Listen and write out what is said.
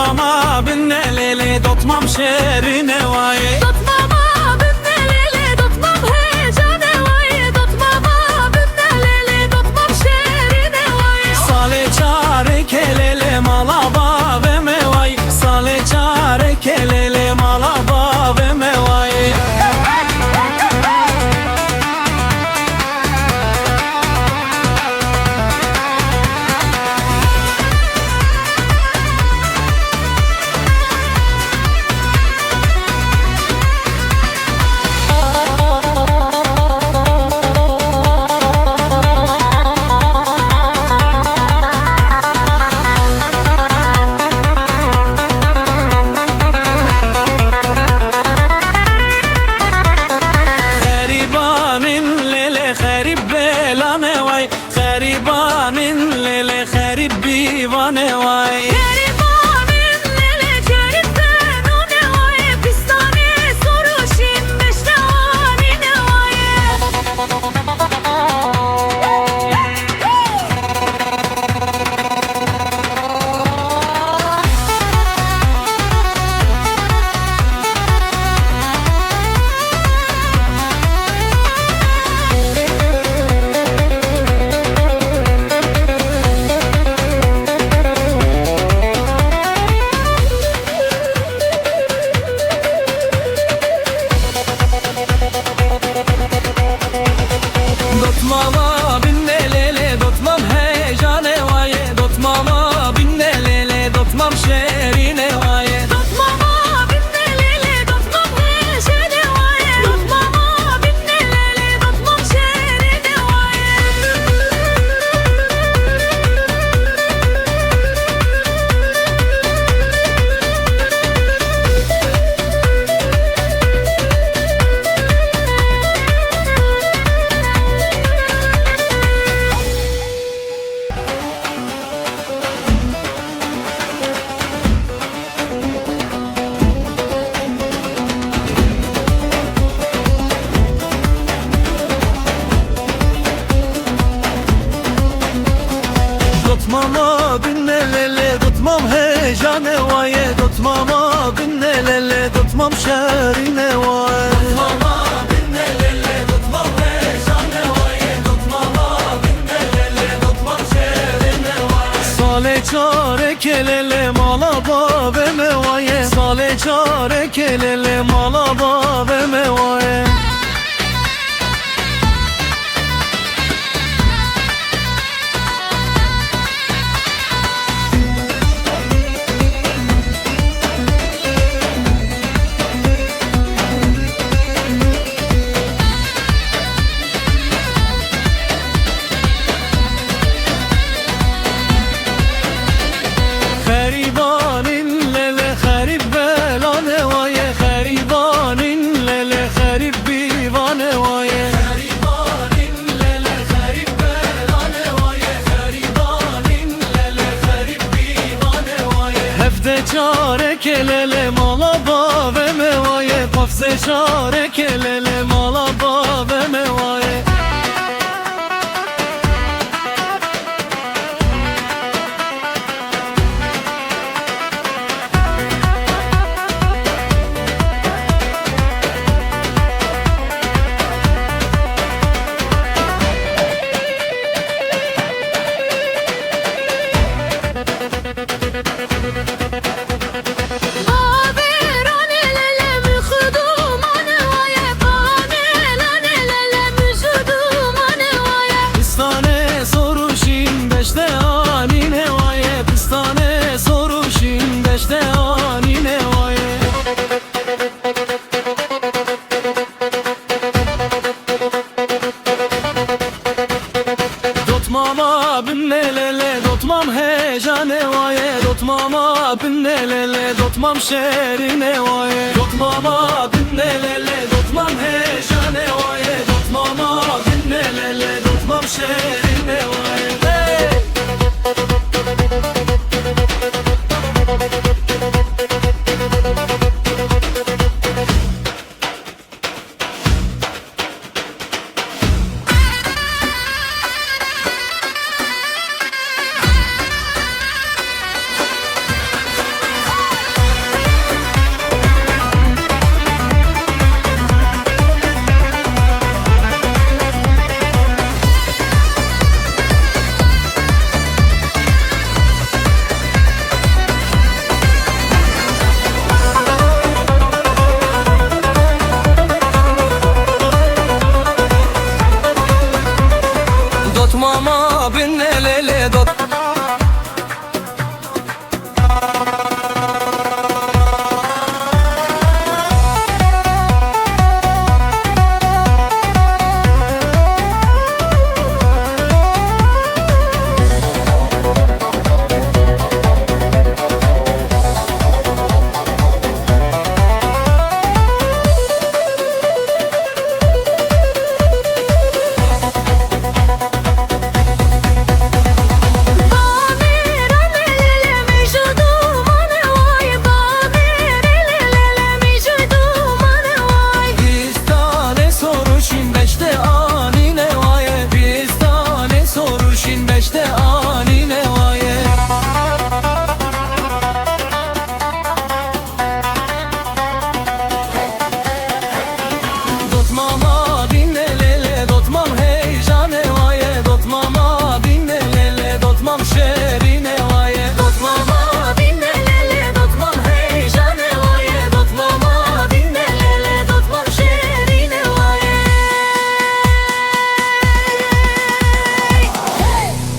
mama binne lele dotmam şerine vay. Dot mama binne lele dotmam heyecane vay. Dot mama binne lele dotmam şerine vay. Sale çare kelele malaba ve me vay. Sale çare kelele malaba ve me vay. Garibanın lele garip divane vay. Garibanın lele garip benone vay. Pistane soruşim beşte anine vay. Dotmama binne lele dotmam heyecane vay. Dotmama binne lele dotmam şerine vay. Dot mama binne lele dotmam heyecane vay. Dot mama binne lele dotmam şerine vay. Dotmama binne lele dotmam heyecane vay. Dotmama binne lele dotmam şerine vay. Dotmama binne lele dotmam heyecane vay. Dotmama binne lele dotmam şerine vay. Sale çare kelele malaba ve me vay. Sale çare kelele malaba ve me vay. Garibanın lele garip belane vay. Garibanın lele garip divane vay. Garibanın lele garip belane vay. Garibanın lele garip divane vay. Hefte çare kelele malaba ve me vay. Pafse çare kelele malaba ve me vay. Averane lele mıhudumane vay. Averane lele mıhudumane vay. Pistane soruşim beşte anine vay. Pistane soruşim beşte anine vay. Dotmama binne lele dotmam heyecane vay. Dotmama binne lele dotmam şerine vay. Dotmama binne lele dotmam heyecane vay. Dotmama binne lele dotmam şerine vay.